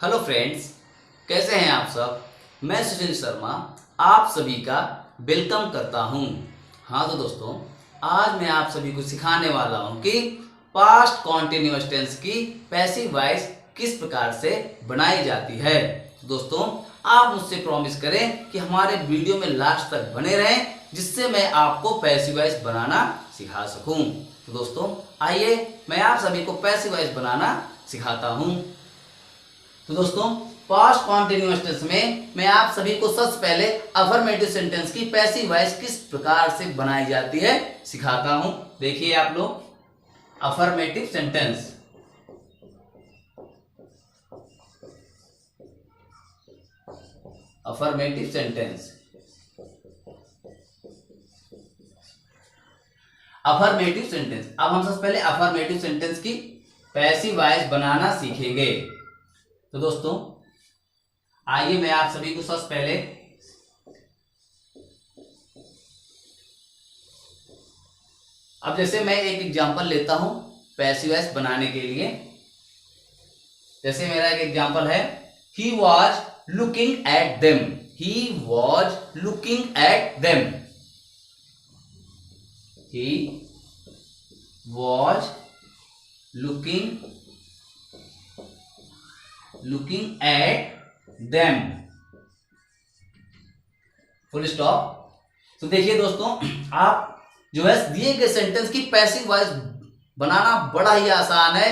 Hello friends, कैसे हैं आप सब। मैं सुशील शर्मा आप सभी का वेलकम करता हूं। हाँ तो दोस्तों, आज मैं आप सभी को सिखाने वाला हूं कि पास्ट कॉन्टिन्यूअस टेंस की पैसिव वॉइस किस प्रकार से बनाई जाती है। तो दोस्तों, आप मुझसे प्रॉमिस करें कि हमारे वीडियो में लास्ट तक बने रहें, जिससे मैं आपको पैसिव वॉइस बनाना सिखा सकूं। तो दोस्तों आइए मैं आप सभी को पैसिव वॉइस बनाना सिखाता हूं। तो दोस्तों, पास्ट कॉन्टिन्यूअस टेंस में मैं आप सभी को सबसे पहले अफर्मेटिव सेंटेंस की पैसिव वॉइस किस प्रकार से बनाई जाती है सिखाता हूं। देखिए आप लोग, affirmative sentence. Affirmative sentence, affirmative sentence. अब हम सबसे पहले अफर्मेटिव सेंटेंस की पैसिव वॉइस बनाना सीखेंगे। तो दोस्तों आइए मैं आप सभी को सबसे पहले अब जैसे मैं एक एग्जांपल लेता हूं पैसिव वॉइस बनाने के लिए। जैसे मेरा एक एग्जांपल है, ही was looking at them. He was looking at them. He was looking at them, full stop. तो देखिए दोस्तों, आप जो है दिए गए सेंटेंस की पैसिव वॉइस बनाना बड़ा ही आसान है।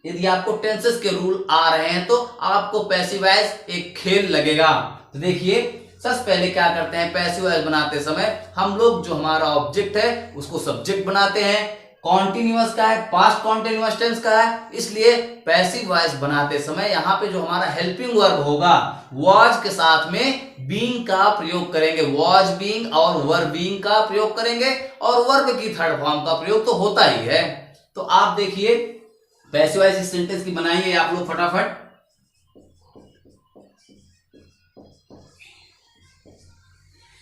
यदि आपको टेंसेस के रूल आ रहे हैं तो आपको पैसिव वॉइस एक खेल लगेगा। तो देखिए, सबसे पहले क्या करते हैं, पैसिव वॉइस बनाते समय हम लोग जो हमारा ऑब्जेक्ट है उसको सब्जेक्ट बनाते हैं। कॉन्टिन्यूअस का है, पास्ट कॉन्टिन्यूअस टेंस का है, इसलिए पैसिव वॉइस बनाते समय यहाँ पे जो हमारा हेल्पिंग वर्ब होगा वॉज के साथ में बीइंग का प्रयोग करेंगे। वॉज बीइंग और वर बीइंग का प्रयोग करेंगे, और वर्ब की थर्ड फॉर्म का प्रयोग तो होता ही है। तो आप देखिए पैसिव वॉइस इस सेंटेंस की बनाइए आप लोग फटाफट।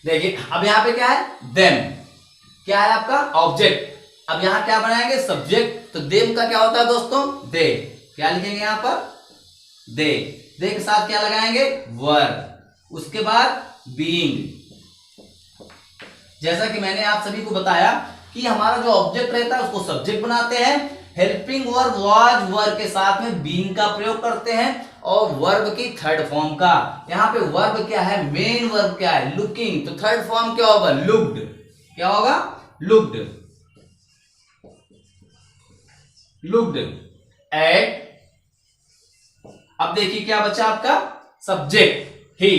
देखिए अब यहां पे क्या है, देम। क्या है आपका ऑब्जेक्ट। अब यहां क्या बनाएंगे, सब्जेक्ट। तो देम का क्या होता है दोस्तों, दे। क्या लिखेंगे यहां पर, दे। दे के साथ क्या लगाएंगे, वर्ब। उसके बाद बीइंग। जैसा कि मैंने आप सभी को बताया कि हमारा जो ऑब्जेक्ट रहता है उसको सब्जेक्ट बनाते हैं, हेल्पिंग वर्ब वॉज वर्ब के साथ में बीइंग का प्रयोग करते हैं, और वर्ब की थर्ड फॉर्म का। यहां पे वर्ब क्या है, मेन वर्ब क्या है, लुकिंग। तो थर्ड फॉर्म क्या होगा, लुक्ड। क्या होगा, लुक्ड। Looked at. अब देखिए क्या बचा आपका, सब्जेक्ट ही।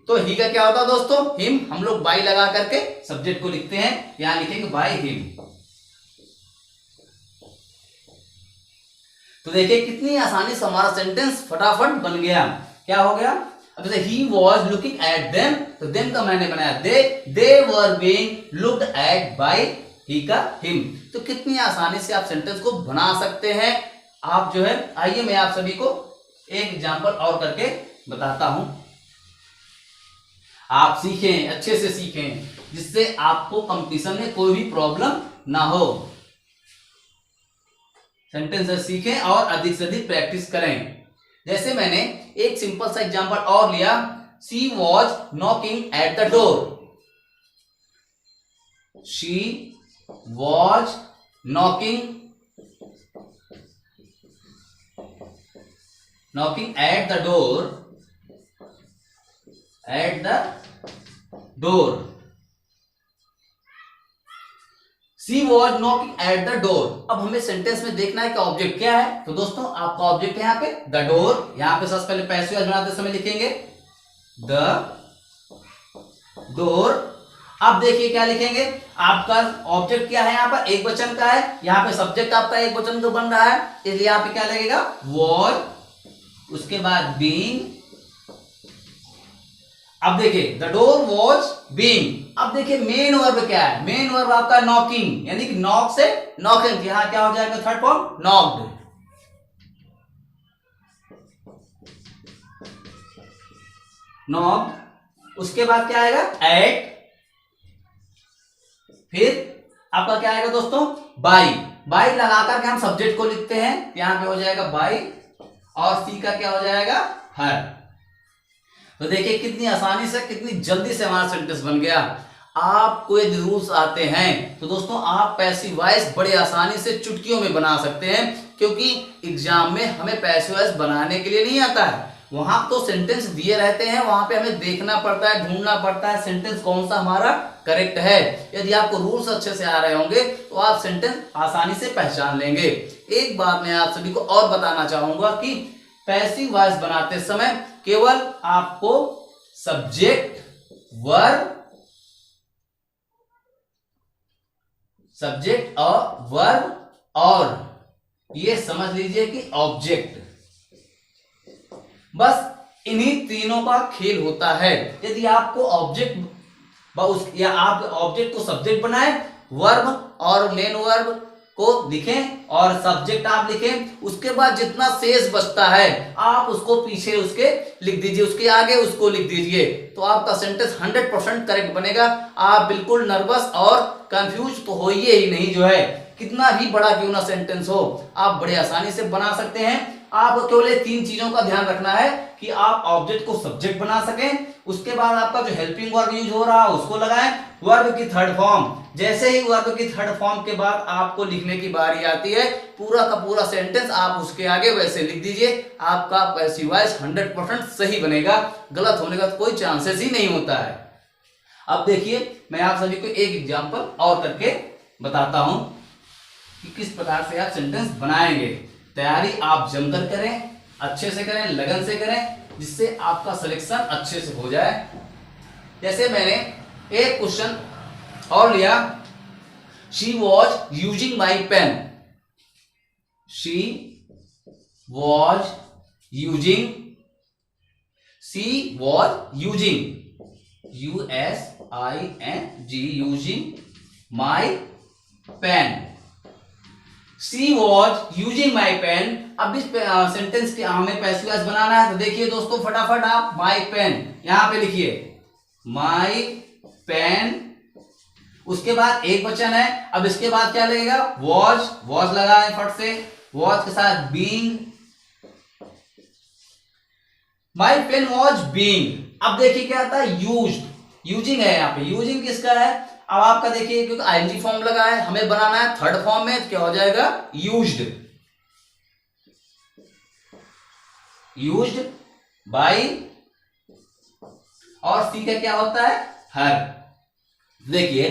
तो ही का क्या होता है दोस्तों, हिम। हम लोग बाई लगा करके सब्जेक्ट को लिखते हैं, यहां लिखेंगे बाय हिम। तो देखिए कितनी आसानी से हमारा सेंटेंस फटाफट बन गया। क्या हो गया, अब जैसे he was looking at them, तो देम का मैंने बनाया they were being looked at by he का हिम। तो कितनी आसानी से आप सेंटेंस को बना सकते हैं। आप जो है, आइए मैं आप सभी को एक एग्जांपल और करके बताता हूं। आप सीखें, अच्छे से सीखें, जिससे आपको कंपटीशन में कोई भी प्रॉब्लम ना हो। सेंटेंस सीखें और अधिक से अधिक प्रैक्टिस करें। जैसे मैंने एक सिंपल सा एग्जांपल और लिया, she was knocking at the door. She was knocking at the door, at the door. She was knocking at the door. अब हमें सेंटेंस में देखना है कि ऑब्जेक्ट क्या है। तो दोस्तों आपका ऑब्जेक्ट है यहाँ पे द डोर। यहां पे सबसे पहले पैसिव वॉइस बनाते समय लिखेंगे द डोर। अब देखिए क्या लिखेंगे, आपका ऑब्जेक्ट क्या है, यहाँ पर एक वचन का है, यहाँ पे सब्जेक्ट आपका एक वचन का बन रहा है, इसलिए यहाँ पे क्या लगेगा, वॉज। उसके बाद बीइंग। अब देखिए द डोर वॉज बीइंग। अब देखिए मेन वर्ब क्या है, मेन वर्ब आपका नॉकिंग, यानी कि नॉक से नॉकिंग। यहां क्या हो जाएगा, थर्ड फॉर्म नॉक्ड। नॉक्ड। उसके बाद क्या आएगा, एट। फिर आपका क्या आएगा दोस्तों, बाई। बाई लगाकर के हम सब्जेक्ट को लिखते हैं, यहां पे हो जाएगा बाई। और सी का क्या हो जाएगा, हर। तो देखिए कितनी आसानी से, कितनी जल्दी से हमारा सेंटेंस बन गया। आपको यदि रूल्स आते हैं तो दोस्तों आप पैसिव वॉइस बड़े आसानी से चुटकियों में बना सकते हैं, क्योंकि एग्जाम में हमें पैसिव वॉइस बनाने के लिए नहीं आता है। वहां तो सेंटेंस दिए रहते हैं, वहां पे हमें देखना पड़ता है, ढूंढना पड़ता है सेंटेंस कौन सा हमारा करेक्ट है। यदि आपको रूल्स अच्छे से आ रहे होंगे तो आप सेंटेंस आसानी से पहचान लेंगे। एक बात मैं आप सभी को और बताना चाहूंगा कि पैसिव वॉइस बनाते समय केवल आपको सब्जेक्ट, वर्ब, सब्जेक्ट और वर्ब और ये समझ लीजिए कि ऑब्जेक्ट, बस इन्हीं तीनों का खेल होता है। यदि आपको ऑब्जेक्ट या आप ऑब्जेक्ट को सब्जेक्ट बनाए, वर्ब और मेन वर्ब को लिखें और सब्जेक्ट आप लिखें, उसके बाद जितना शेष बचता है आप उसको पीछे उसके लिख दीजिए, उसके आगे उसको लिख दीजिए, तो आपका सेंटेंस 100% करेक्ट बनेगा। आप बिल्कुल नर्वस और कंफ्यूज तो होइए ही नहीं, जो है कितना भी बड़ा क्यों ना सेंटेंस हो आप बड़े आसानी से बना सकते हैं। आपको केवल 3 चीजों का ध्यान रखना है कि आप ऑब्जेक्ट को सब्जेक्ट बना सकें, उसके बाद आपका जो हेल्पिंग वर्ब यूज हो रहा है उसको लगाएं, वर्ब की थर्ड फॉर्म, जैसे ही वर्ब की थर्ड फॉर्म के बाद आपको लिखने की बारी आती है, पूरा का पूरा सेंटेंस आप उसके आगे वैसे लिख दीजिए, आपका पैसिव वॉइस 100% सही बनेगा, गलत होने का कोई चांसेस ही नहीं होता है। अब देखिए मैं आप सभी को एक एग्जांपल और करके बताता हूं कि किस प्रकार से आप सेंटेंस बनाएंगे। तैयारी आप जमकर करें, अच्छे से करें, लगन से करें, जिससे आपका सिलेक्शन अच्छे से हो जाए। जैसे मैंने एक क्वेश्चन और लिया, she was using my pen, she was using, she was using, USING, using my pen, she was using my pen. अब इस सेंटेंस के हमें पैसिव वॉइस बनाना है, तो देखिए दोस्तों फटाफट आप माई पेन यहां पे लिखिए, माई पेन, उसके बाद एक वचन है, अब इसके बाद क्या लगेगा, वॉज, वॉज लगा है फट से, वॉज के साथ being, my pen was being. अब देखिए क्या आता है, यूज्ड, यूजिंग है यहाँ पे, यूजिंग किसका है, अब आपका देखिए क्योंकि आईएनजी फॉर्म लगा है, हमें बनाना है थर्ड फॉर्म में, तो क्या हो जाएगा, यूज्ड, यूज्ड बाय, और सी का क्या होता है, हर। देखिए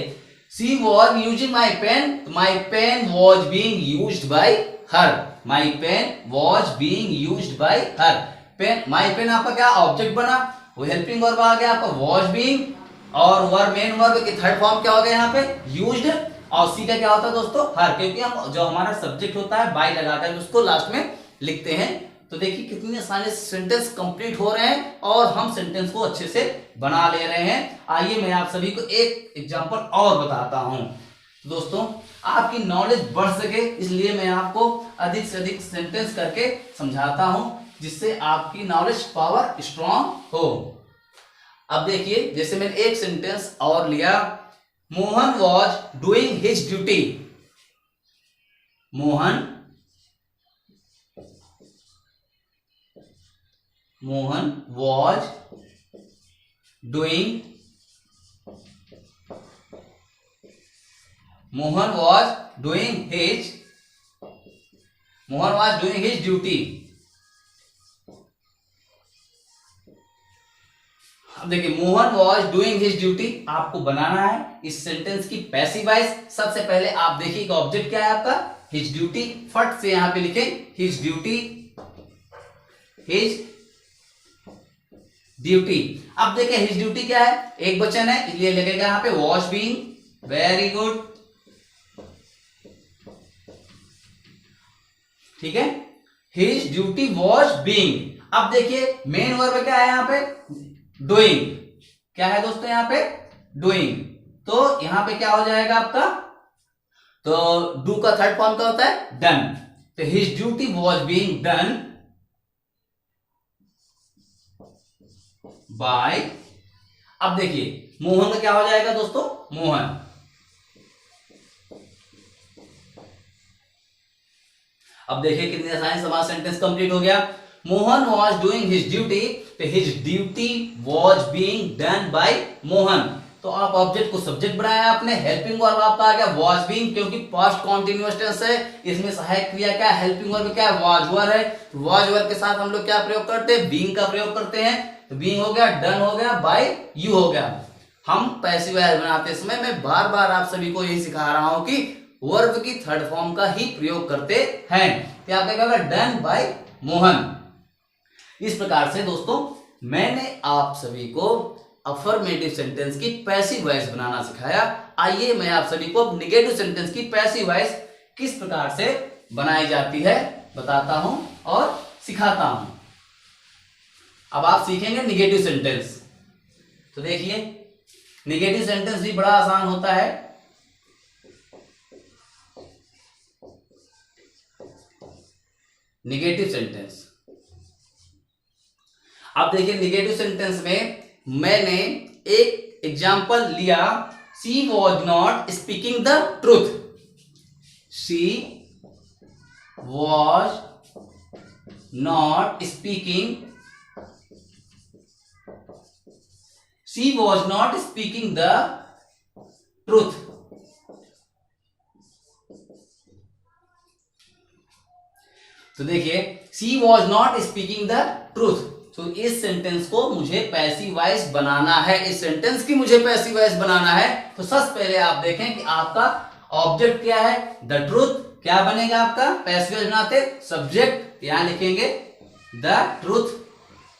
she was using my pen, my pen was being used by her, my pen was being used by her. Pen, my pen आपका क्या ऑब्जेक्ट बना, वो हेल्पिंग वर्ब आ गया आपका वॉज बीइंग, और वर्ब, मेन वर्ब की third form क्या हो गया यहाँ पे, यूज्ड, और सी का क्या होता है दोस्तों, हर, क्योंकि हम जो हमारा सब्जेक्ट होता है बाय लगाकर उसको लास्ट में लिखते हैं। तो देखिए कितनी आसानी से सेंटेंस कंप्लीट हो रहे हैं और हम सेंटेंस को अच्छे से बना ले रहे हैं। आइए मैं आप सभी को एक एग्जांपल और बताता हूं। दोस्तों आपकी नॉलेज बढ़ सके इसलिए मैं आपको अधिक से अधिक सेंटेंस करके समझाता हूं, जिससे आपकी नॉलेज पावर स्ट्रांग हो। अब देखिए जैसे मैंने एक सेंटेंस और लिया, Mohan was doing his duty, Mohan was doing, Mohan was doing his duty। अब देखिए Mohan was doing his duty आपको बनाना है इस सेंटेंस की पैसिव वॉइस। सबसे पहले आप देखिए ऑब्जेक्ट क्या है आपका, हिज ड्यूटी, फट से यहां पे लिखें हिज ड्यूटी, हिज ड्यूटी। अब देखिए हिज ड्यूटी क्या है, एक वचन है इसलिए लगेगा यहां पे वॉज बीइंग, वेरी गुड, ठीक है, हिज ड्यूटी वॉज बीइंग। अब देखिए मेन वर्ब क्या है यहां पे, डूइंग, क्या है दोस्तों यहां पे, डूइंग, तो यहां पे क्या हो जाएगा आपका, तो डू का थर्ड फॉर्म क्या होता है, डन, तो his duty was being done bye. अब देखिए मोहन का क्या हो जाएगा दोस्तों, मोहन, अब देखिए कितनी आसानी से हमारा सेंटेंस कंप्लीट हो गया। Mohan was doing his duty, तो his duty was being done by Mohan. तो आप ऑब्जेक्ट को सब्जेक्ट बनाया आपने, हेल्पिंग वर्ब आपका आ गया वॉज बीइंग, क्योंकि पास्ट कॉन्टिन्यूअस टेंस है, इसमें सहायक क्रिया क्या है, हेल्पिंग वर्ब क्या है, वॉज वर है। वॉज वर के साथ हम लोग क्या प्रयोग करते हैं, बीइंग का प्रयोग करते हैं। तो बीइंग हो गया, डन हो गया, बाय यू हो गया। हम पैसिव वॉइस बनाते समय मैं बार बार आप सभी को यही सिखा रहा हूं कि वर्ब की थर्ड फॉर्म का ही प्रयोग करते हैं। क्या कहेगा, डन बाय मोहन। इस प्रकार से दोस्तों मैंने आप सभी को अफर्मेटिव सेंटेंस की पैसिव वॉइस बनाना सिखाया। आइए मैं आप सभी को नेगेटिव सेंटेंस की पैसिव वॉइस किस प्रकार से बनाई जाती है बताता हूं और सिखाता हूं। अब आप सीखेंगे नेगेटिव सेंटेंस। तो देखिए नेगेटिव सेंटेंस भी बड़ा आसान होता है। नेगेटिव सेंटेंस, अब देखिए नेगेटिव सेंटेंस में मैंने एक एग्जाम्पल लिया, she was not speaking the truth. She was not speaking, she was not speaking the truth. तो देखिए she was not speaking the truth, तो इस सेंटेंस को मुझे पैसिव वॉइस बनाना है, इस सेंटेंस की मुझे पैसिव वॉइस बनाना है। तो सबसे पहले आप देखें कि आपका ऑब्जेक्ट क्या है, द ट्रूथ। क्या बनेगा आपका पैसिव वॉइस बनाते, सब्जेक्ट यहां लिखेंगे द ट्रूथ,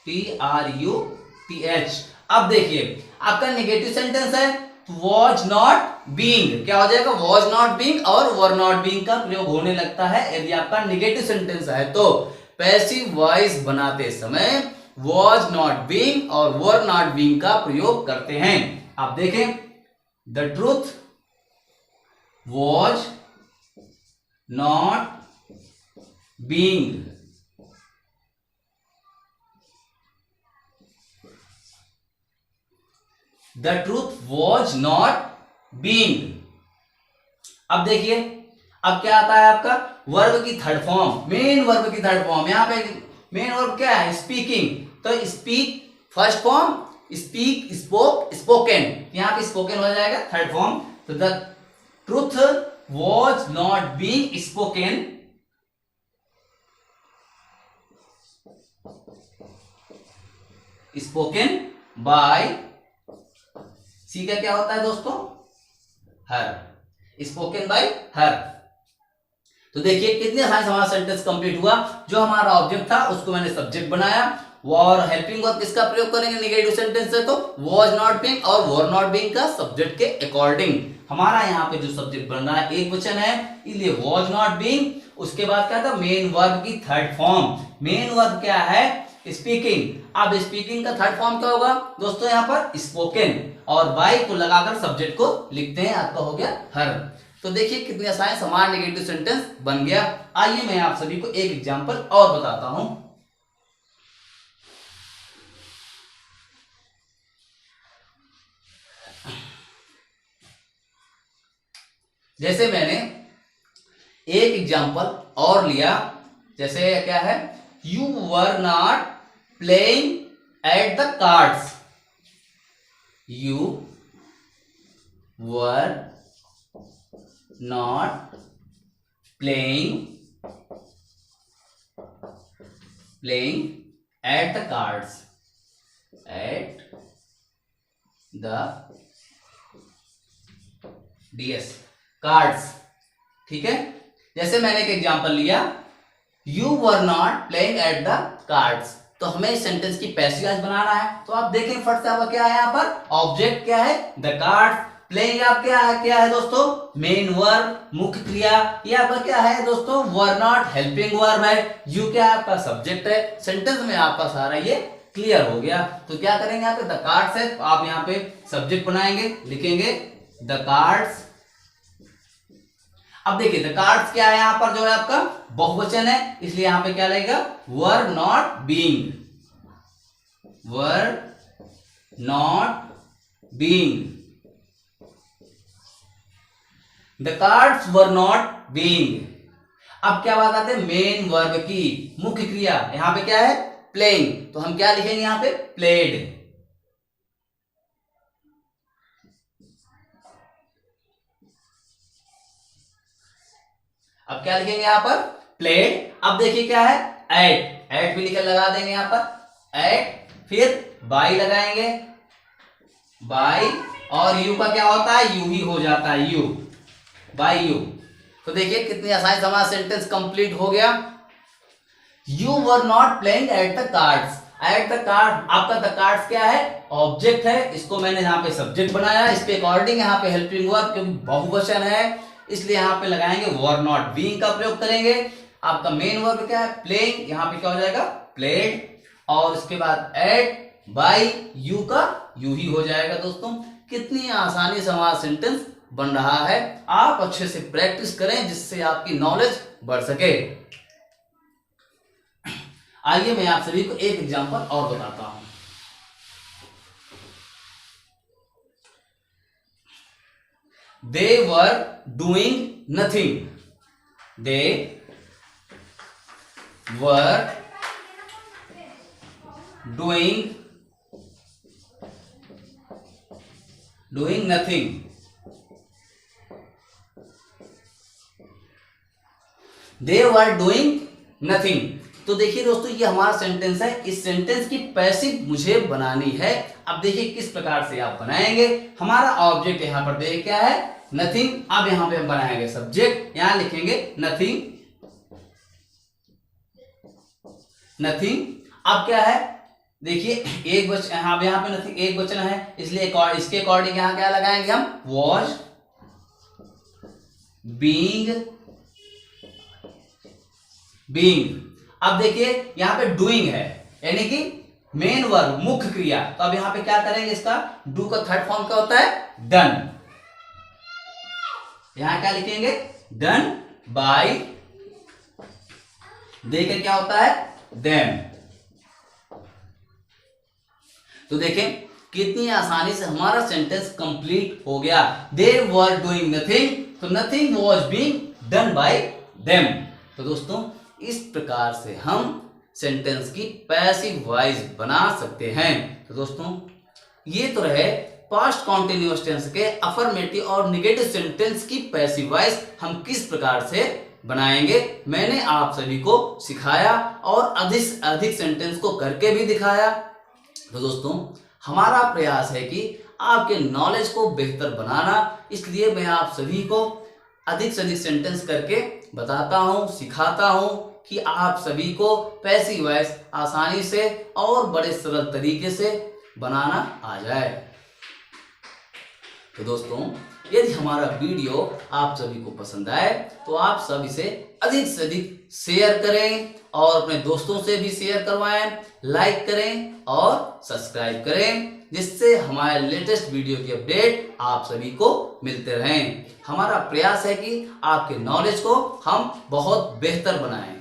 TRUTH। अब देखिए आपका नेगेटिव सेंटेंस है वॉज नॉट बीइंग, क्या हो जाएगा, वॉज नॉट बीइंग और वर नॉट बीइंग का प्रयोग होने लगता है यदि आपका नेगेटिव सेंटेंस है। तो पैसिव वॉइस बनाते समय वॉज नॉट बीइंग और वर नॉट बीइंग का प्रयोग करते हैं। आप देखें the truth was not being, the truth was not being. अब देखिए अब क्या आता है आपका वर्ब की थर्ड फॉर्म, मेन वर्ब की थर्ड फॉर्म। यहां पे मेन वर्ब क्या है, स्पीकिंग। तो speak first form, speak spoke spoken, यहां पे स्पोकन हो जाएगा थर्ड फॉर्म। तो the truth was not being spoken, spoken by, she का क्या होता है दोस्तों, हर, स्पोकन बाय हर। तो देखिए कितने आसान से हमारा सेंटेंस कंप्लीट हुआ। जो हमारा ऑब्जेक्ट था उसको मैंने सब्जेक्ट बनाया, और हेल्पिंग वर्ब किसका प्रयोग करेंगे नेगेटिव सेंटेंस से, तो वॉज नॉट बीइंग और वर नॉट बीइंग का सब्जेक्ट के अकॉर्डिंग। हमारा यहाँ पे जो सब्जेक्ट बन रहा है एक वचन है, इसलिए वॉज नॉट बीइंग। उसके बाद क्या था, मेन वर्ब की थर्ड फॉर्म। मेन वर्ब क्या है, स्पीकिंग। अब स्पीकिंग का थर्ड फॉर्म क्या होगा दोस्तों, यहाँ पर स्पोकन, और बाय को लगाकर सब्जेक्ट को लिखते हैं, आपका हो गया हर। तो देखिए कितनी आसान समान नेगेटिव सेंटेंस बन गया। आइए मैं आप सभी को एक एग्जांपल और बताता हूं। जैसे मैंने एक एग्जांपल और लिया, जैसे क्या है, you were not playing at the cards, you were not playing at the cards, at the DS cards. ठीक है, जैसे मैंने एक एग्जांपल लिया, you were not playing at the cards, तो हमें इस सेंटेंस की पैसिव वॉइस बनाना है। तो आप देखें फट से आपका क्या है, यहाँ पर ऑब्जेक्ट क्या है, द कार्ड्स। प्लेइंग आप क्या है दोस्तों, मेन वर्ब, मुख्य क्रिया। ये आपका क्या है दोस्तों, वर नॉट हेल्पिंग वर्ब है। यू क्या है आपका सब्जेक्ट है। सेंटेंस में आपका सारा ये क्लियर हो गया। तो क्या करेंगे यहाँ पे, द कार्ड्स है, तो आप यहाँ पे सब्जेक्ट बनाएंगे, लिखेंगे द कार्ड्स। अब देखिए द कार्ड्स क्या है, यहां पर जो है आपका बहुवचन है, इसलिए यहां पे क्या लगेगा, were not being, were not being, the cards were not being. अब क्या बात आती है मेन वर्ब की, मुख्य क्रिया। यहां पे क्या है प्लेइंग, तो हम क्या लिखेंगे यहां पे प्लेड। अब क्या लिखेंगे यहां पर प्लेड। अब देखिए क्या है एट, एट भी लिख लगा देंगे यहां पर एट, फिर बाई लगाएंगे बाई, और यू का क्या होता है यू ही हो जाता है यू, बाई यू। तो देखिए कितनी आसानी से हमारा सेंटेंस कंप्लीट हो गया। You were not playing at the cards, at the card, आपका द कार्ड्स क्या है ऑब्जेक्ट है, इसको मैंने यहाँ पे सब्जेक्ट बनाया, इसके अकॉर्डिंग यहाँ पे हेल्पिंग वर्ब क्योंकि बहुवचन है इसलिए यहाँ पे लगाएंगे वर नॉट, बीइंग का प्रयोग करेंगे। आपका मेन वर्ब क्या है प्लेइंग, यहाँ पे क्या हो जाएगा प्लेड, और इसके बाद एट बाई यू का यू ही हो जाएगा। दोस्तों कितनी आसानी से हमारा सेंटेंस बन रहा है, आप अच्छे से प्रैक्टिस करें जिससे आपकी नॉलेज बढ़ सके। आइए मैं आप सभी को एक एग्जांपल और बताता हूं। They were doing nothing, they were doing nothing, they were doing nothing. तो देखिए दोस्तों ये हमारा सेंटेंस है, इस सेंटेंस की पैसिव मुझे बनानी है। अब देखिए किस प्रकार से आप बनाएंगे। हमारा ऑब्जेक्ट यहां पर देखिए क्या है नथिंग, अब यहां पे हम बनाएंगे सब्जेक्ट, यहां लिखेंगे नथिंग, नथिंग। अब क्या है देखिए एक वचन, यहाँ पे नथिंग एक वचन है इसलिए इसके अकॉर्डिंग यहां क्या लगाएंगे हम वॉज बीइंग, बीइंग। अब देखिए यहां पे डूइंग है यानी कि मेन वर्ब मुख्य क्रिया, तो अब यहां पे क्या करेंगे इसका डू का थर्ड फॉर्म क्या होता है डन, यहां क्या लिखेंगे डन बाय, देखिए क्या होता है देम। तो देखें कितनी आसानी से हमारा सेंटेंस कंप्लीट हो गया। दे वर डूइंग नथिंग, तो nothing was being done bye them. तो दोस्तों इस प्रकार से हम सेंटेंस की पैसिव वॉइस बना सकते हैं। तो दोस्तों ये तो रहे पास्ट कॉन्टिन्यूअस टेंस के अफर्मेटिव और नेगेटिव सेंटेंस की पैसिव वॉइस हम किस प्रकार से बनाएंगे, मैंने आप सभी को सिखाया और अधिक से अधिक सेंटेंस को करके भी दिखाया। तो दोस्तों हमारा प्रयास है कि आपके नॉलेज को बेहतर बनाना, इसलिए मैं आप सभी को अधिक से अधिक सेंटेंस करके बताता हूं, सिखाता हूं कि आप सभी को पैसिव वॉइस आसानी से और बड़े सरल तरीके से बनाना आ जाए। तो दोस्तों यदि हमारा वीडियो आप सभी को पसंद आए तो आप सब इसे अधिक से अधिक शेयर करें और अपने दोस्तों से भी शेयर करवाएं, लाइक करें और सब्सक्राइब करें, जिससे हमारे लेटेस्ट वीडियो की अपडेट आप सभी को मिलते रहें। हमारा प्रयास है कि आपके नॉलेज को हम बहुत बेहतर बनाएं।